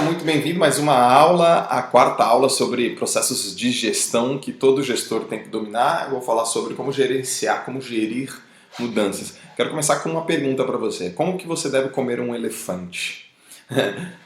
Muito bem-vindo a mais uma aula, a quarta aula sobre processos de gestão que todo gestor tem que dominar. Eu vou falar sobre como gerenciar, como gerir mudanças. Quero começar com uma pergunta para você. Como que você deve comer um elefante?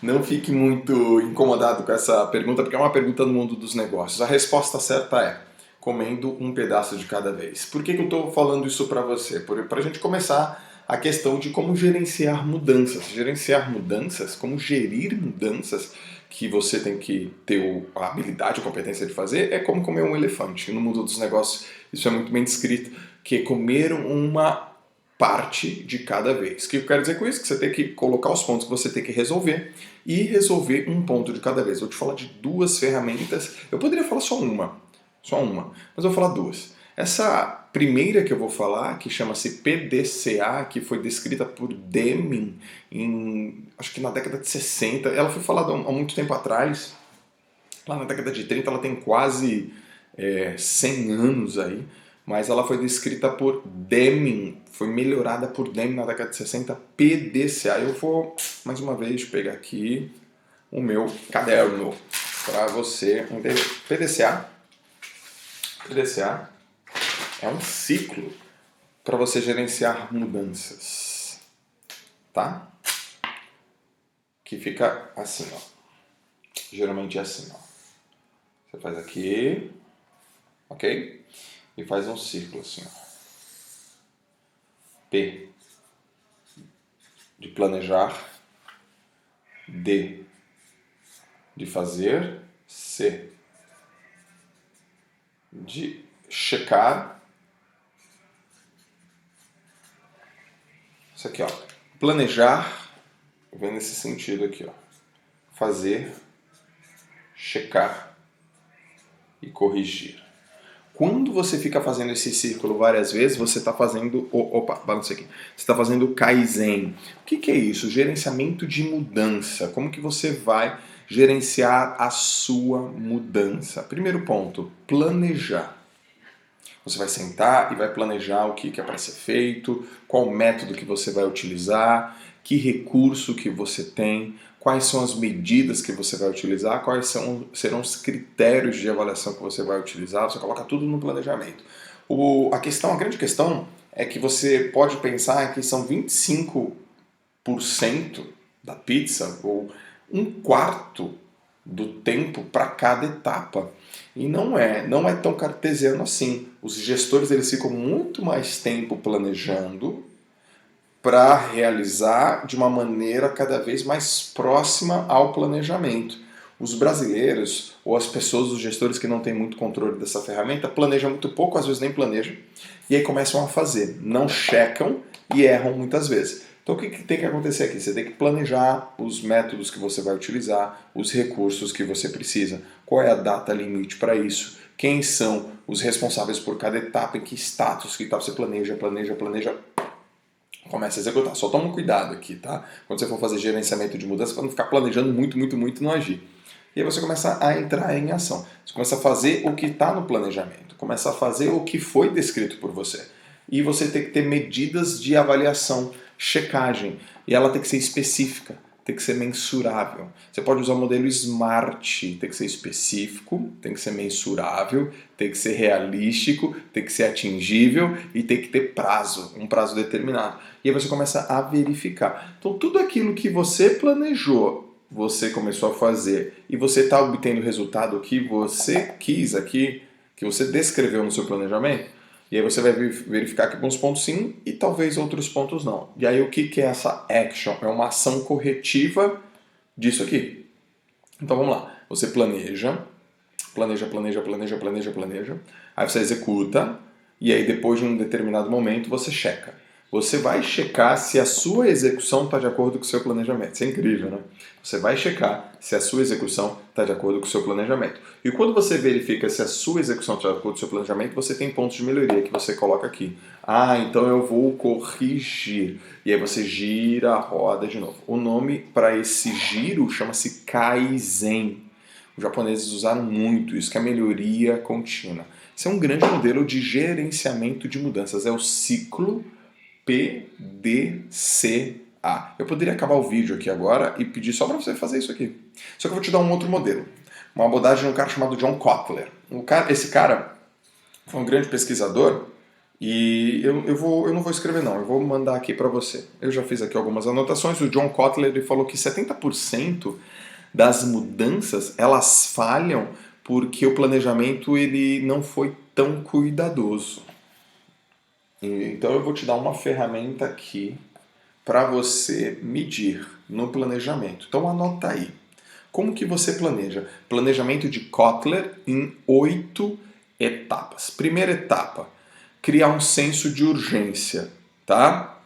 Não fique muito incomodado com essa pergunta, porque é uma pergunta no mundo dos negócios. A resposta certa é comendo um pedaço de cada vez. Por que eu estou falando isso para você? Para a gente começar a questão de como gerenciar mudanças. Gerenciar mudanças, como gerir mudanças que você tem que ter a habilidade, a competência de fazer, é como comer um elefante. No mundo dos negócios isso é muito bem descrito, que é comer uma parte de cada vez. O que eu quero dizer com isso? Que você tem que colocar os pontos que você tem que resolver e resolver um ponto de cada vez. Eu vou te falar de duas ferramentas. Eu poderia falar só uma, mas eu vou falar duas. Essa primeira que eu vou falar, que chama-se PDCA, que foi descrita por Deming acho que na década de 60. Ela foi falada há muito tempo atrás. Lá na década de 30 ela tem quase 100 anos aí, mas ela foi descrita por Deming, foi melhorada por Deming na década de 60, PDCA. Eu vou, mais uma vez, pegar aqui o meu caderno para você entender. PDCA é um ciclo para você gerenciar mudanças, tá? Que fica assim, ó. Geralmente é assim, ó. Você faz aqui, ok? E faz um círculo assim, ó. P de planejar, D de fazer, C de checar. Isso aqui, ó. Planejar vem nesse sentido aqui, ó. Fazer, checar e corrigir. Quando você fica fazendo esse círculo várias vezes, você está fazendo... Opa, balança aqui. Você está fazendo o Kaizen. O que é isso? Gerenciamento de mudança. Como que você vai gerenciar a sua mudança? Primeiro ponto, planejar. Você vai sentar e vai planejar o que é para ser feito, qual método que você vai utilizar, que recurso que você tem, quais são as medidas que você vai utilizar, serão os critérios de avaliação que você vai utilizar. Você coloca tudo no planejamento. A grande questão é que você pode pensar que são 25% da pizza ou um quarto do tempo para cada etapa. E não é tão cartesiano assim. Os gestores eles ficam muito mais tempo planejando para realizar de uma maneira cada vez mais próxima ao planejamento. Os brasileiros, ou as pessoas, os gestores que não têm muito controle dessa ferramenta, planejam muito pouco, às vezes nem planejam, e aí começam a fazer. Não checam e erram muitas vezes. Então o que tem que acontecer aqui? Você tem que planejar os métodos que você vai utilizar, os recursos que você precisa, qual é a data limite para isso, quem são os responsáveis por cada etapa, em que status, que tal você planeja, começa a executar. Só toma cuidado aqui, tá? Quando você for fazer gerenciamento de mudança, para não ficar planejando muito e não agir. E aí você começa a entrar em ação. Você começa a fazer o que está no planejamento. Começa a fazer o que foi descrito por você. E você tem que ter medidas de avaliação, checagem. E ela tem que ser específica, tem que ser mensurável. Você pode usar o modelo SMART, tem que ser específico, tem que ser mensurável, tem que ser realístico, tem que ser atingível e tem que ter prazo, um prazo determinado. E aí você começa a verificar. Então tudo aquilo que você planejou, você começou a fazer e você está obtendo o resultado que você quis aqui, que você descreveu no seu planejamento, e aí você vai verificar que alguns pontos sim e talvez outros pontos não. E aí o que é essa action? É uma ação corretiva disso aqui. Então vamos lá. Você planeja. Aí você executa. E aí depois de um determinado momento você checa. Você vai checar se a sua execução está de acordo com o seu planejamento. Isso é incrível, né? Você vai checar se a sua execução está de acordo com o seu planejamento. E quando você verifica se a sua execução está de acordo com o seu planejamento, você tem pontos de melhoria que você coloca aqui. Ah, então eu vou corrigir. E aí você gira a roda de novo. O nome para esse giro chama-se Kaizen. Os japoneses usaram muito isso, que é a melhoria contínua. Esse é um grande modelo de gerenciamento de mudanças. É o ciclo PDCA. Ah, eu poderia acabar o vídeo aqui agora e pedir só para você fazer isso aqui. Só que eu vou te dar um outro modelo. Uma abordagem de um cara chamado John Kotler. Esse cara foi um grande pesquisador e eu não vou escrever não, eu vou mandar aqui para você. Eu já fiz aqui algumas anotações. O John Kotler ele falou que 70% das mudanças elas falham porque o planejamento ele não foi tão cuidadoso. Então eu vou te dar uma ferramenta aqui para você medir no planejamento. Então anota aí. Como que você planeja? Planejamento de Kotler em 8 etapas. Primeira etapa, criar um senso de urgência, tá?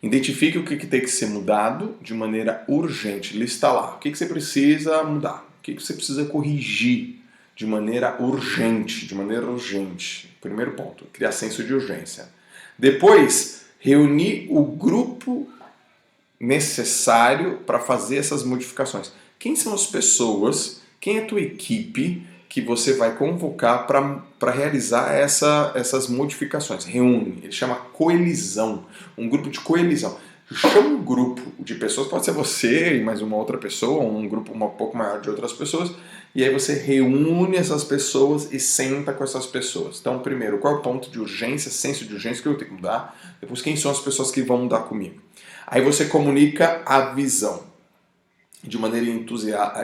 Identifique o que tem que ser mudado de maneira urgente. Lista lá. O que você precisa mudar? O que você precisa corrigir de maneira urgente? De maneira urgente. Primeiro ponto, criar senso de urgência. Depois, reunir o grupo necessário para fazer essas modificações. Quem são as pessoas, quem é a tua equipe que você vai convocar para realizar essas modificações? Reúne, ele chama coelisão, um grupo de coelisão. Chama um grupo de pessoas, pode ser você e mais uma outra pessoa, um grupo um pouco maior de outras pessoas, e aí você reúne essas pessoas e senta com essas pessoas. Então, primeiro, qual é o ponto de urgência, senso de urgência que eu tenho que mudar? Depois, quem são as pessoas que vão mudar comigo? Aí você comunica a visão. De maneira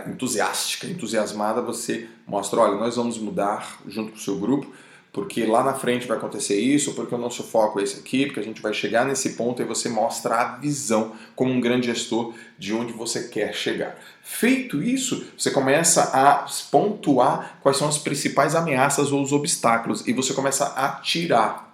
entusiástica, entusiasmada, você mostra, olha, nós vamos mudar junto com o seu grupo, porque lá na frente vai acontecer isso, porque o nosso foco é esse aqui, porque a gente vai chegar nesse ponto e você mostra a visão como um grande gestor de onde você quer chegar. Feito isso, você começa a pontuar quais são as principais ameaças ou os obstáculos e você começa a tirar.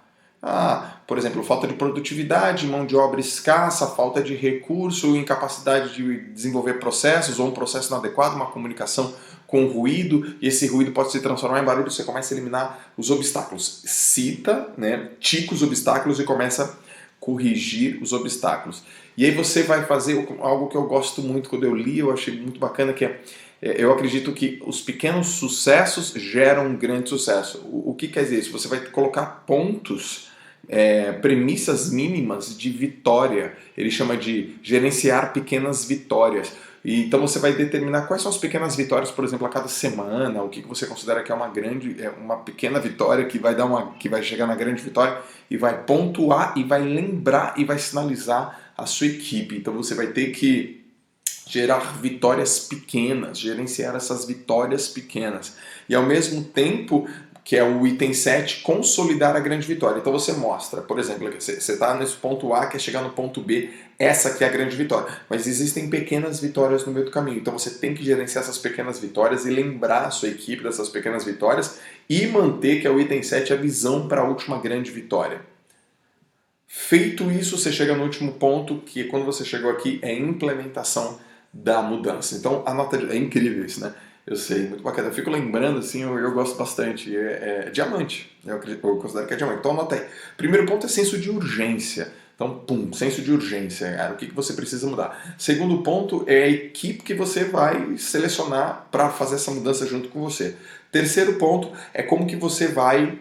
Por exemplo, falta de produtividade, mão de obra escassa, falta de recurso, incapacidade de desenvolver processos ou um processo inadequado, uma comunicação com ruído, e esse ruído pode se transformar em barulho, você começa a eliminar os obstáculos. Cita, né, tica os obstáculos e começa a corrigir os obstáculos. E aí você vai fazer algo que eu gosto muito, quando eu li, eu achei muito bacana, que eu acredito que os pequenos sucessos geram um grande sucesso. O que quer dizer isso? Você vai colocar pontos, premissas mínimas de vitória. Ele chama de gerenciar pequenas vitórias. E então você vai determinar quais são as pequenas vitórias, por exemplo, a cada semana, o que você considera que é uma pequena vitória que vai chegar na grande vitória e vai pontuar e vai lembrar e vai sinalizar a sua equipe. Então você vai ter que gerar vitórias pequenas, gerenciar essas vitórias pequenas. E ao mesmo tempo, que é o item 7, consolidar a grande vitória. Então você mostra, por exemplo, você está nesse ponto A, quer chegar no ponto B, essa aqui é a grande vitória. Mas existem pequenas vitórias no meio do caminho. Então você tem que gerenciar essas pequenas vitórias e lembrar a sua equipe dessas pequenas vitórias e manter, que é o item 7, a visão para a última grande vitória. Feito isso, você chega no último ponto, que quando você chegou aqui é implementação da mudança. Então, é incrível isso, né? Eu sei, muito bacana. Eu fico lembrando, assim, eu gosto bastante. É diamante. Eu considero que é diamante. Então, anota aí. Primeiro ponto é senso de urgência. Então, senso de urgência, cara. O que você precisa mudar? Segundo ponto é a equipe que você vai selecionar para fazer essa mudança junto com você. Terceiro ponto é como que você vai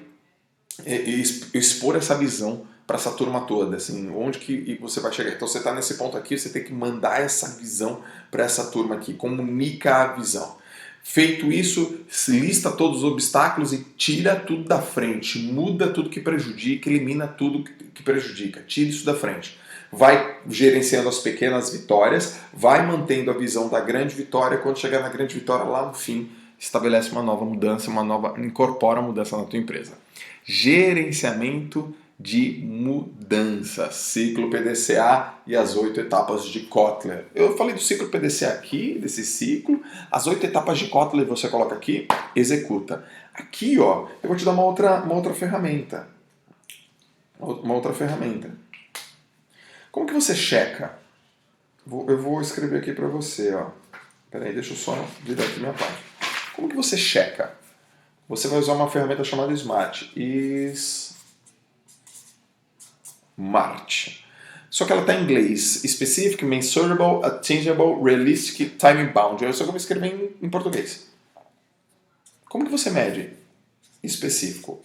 expor essa visão para essa turma toda, assim, onde que você vai chegar. Então você está nesse ponto aqui, você tem que mandar essa visão para essa turma aqui, comunica a visão. Feito isso, lista todos os obstáculos e tira tudo da frente, muda tudo que prejudica, elimina tudo que prejudica, tira isso da frente. Vai gerenciando as pequenas vitórias, vai mantendo a visão da grande vitória, quando chegar na grande vitória lá no fim, estabelece uma nova mudança, incorpora a mudança na tua empresa. Gerenciamento de mudança, ciclo PDCA e as 8 etapas de Kotler. Eu falei do ciclo PDCA aqui, desse ciclo, as 8 etapas de Kotler você coloca aqui, executa. Aqui, ó, eu vou te dar uma outra ferramenta. Uma outra ferramenta. Como que você checa? Eu vou escrever aqui para você, ó. Peraí, deixa eu só virar aqui minha página. Como que você checa? Você vai usar uma ferramenta chamada Smart. Smart. Só que ela está em inglês. Specific, Mensurable, Attainable, Realistic, Time Bound. Eu só vou escrever em português. Como que você mede? Específico.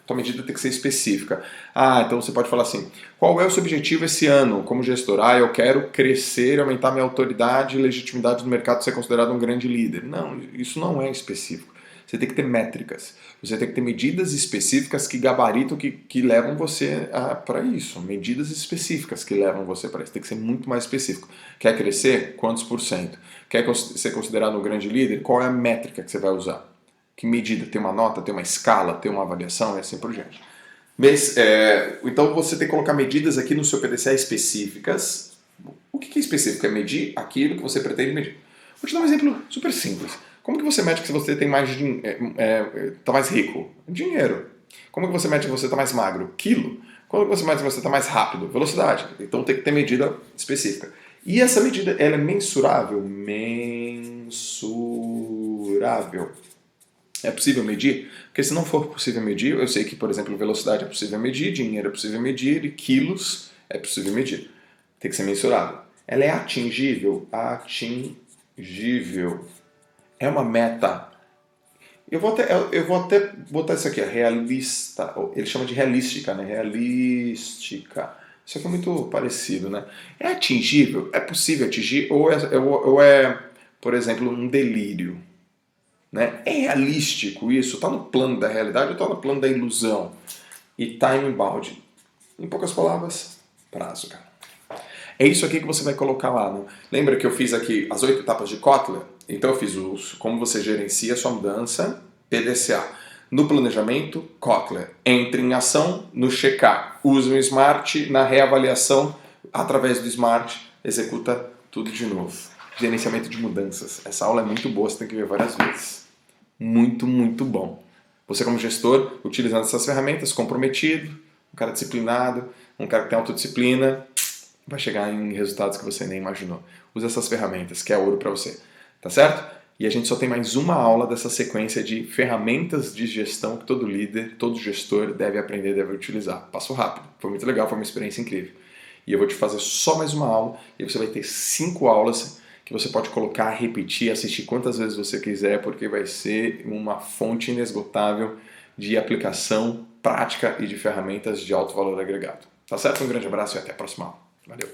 Tua medida tem que ser específica. Então você pode falar assim, qual é o seu objetivo esse ano como gestor? Eu quero crescer, aumentar minha autoridade e legitimidade no mercado, ser considerado um grande líder. Não, isso não é específico. Você tem que ter métricas, você tem que ter medidas específicas que gabaritam, que levam você para isso. Medidas específicas que levam você para isso. Tem que ser muito mais específico. Quer crescer? Quantos por cento? Quer ser considerado um grande líder? Qual é a métrica que você vai usar? Que medida? Tem uma nota? Tem uma escala? Tem uma avaliação? E assim por diante. Então você tem que colocar medidas aqui no seu PDCA específicas. O que é específico? É medir aquilo que você pretende medir. Vou te dar um exemplo super simples. Como que você mede que você tem mais tá mais rico? Dinheiro. Como que você mede que você está mais magro? Quilo. Como que você mede que você está mais rápido? Velocidade. Então tem que ter medida específica. E essa medida, ela é mensurável? Mensurável. É possível medir? Porque se não for possível medir, eu sei que, por exemplo, velocidade é possível medir, dinheiro é possível medir e quilos é possível medir. Tem que ser mensurável. Ela é atingível? Atingível. É uma meta. Eu vou até botar isso aqui, realista. Ele chama de realística, né? Realística. Isso aqui é muito parecido, né? É atingível? É possível atingir? Ou é, por exemplo, um delírio? Né? É realístico isso? Está no plano da realidade ou está no plano da ilusão? E time bound. Em poucas palavras, prazo, cara. É isso aqui que você vai colocar lá. Né? Lembra que eu fiz aqui as 8 etapas de Kotler? Então eu fiz como você gerencia a sua mudança, PDCA. No planejamento, Kotler. Entre em ação, no checar. Use o Smart na reavaliação. Através do Smart, executa tudo de novo. Gerenciamento de mudanças. Essa aula é muito boa, você tem que ver várias vezes. Muito, muito bom. Você como gestor, utilizando essas ferramentas, comprometido, um cara disciplinado, um cara que tem autodisciplina, vai chegar em resultados que você nem imaginou. Use essas ferramentas, que é ouro para você. Tá certo? E a gente só tem mais uma aula dessa sequência de ferramentas de gestão que todo líder, todo gestor deve aprender, deve utilizar. Passou rápido, foi muito legal, foi uma experiência incrível. E eu vou te fazer só mais uma aula e você vai ter 5 aulas que você pode colocar, repetir, assistir quantas vezes você quiser, porque vai ser uma fonte inesgotável de aplicação prática e de ferramentas de alto valor agregado. Tá certo? Um grande abraço e até a próxima aula. Valeu!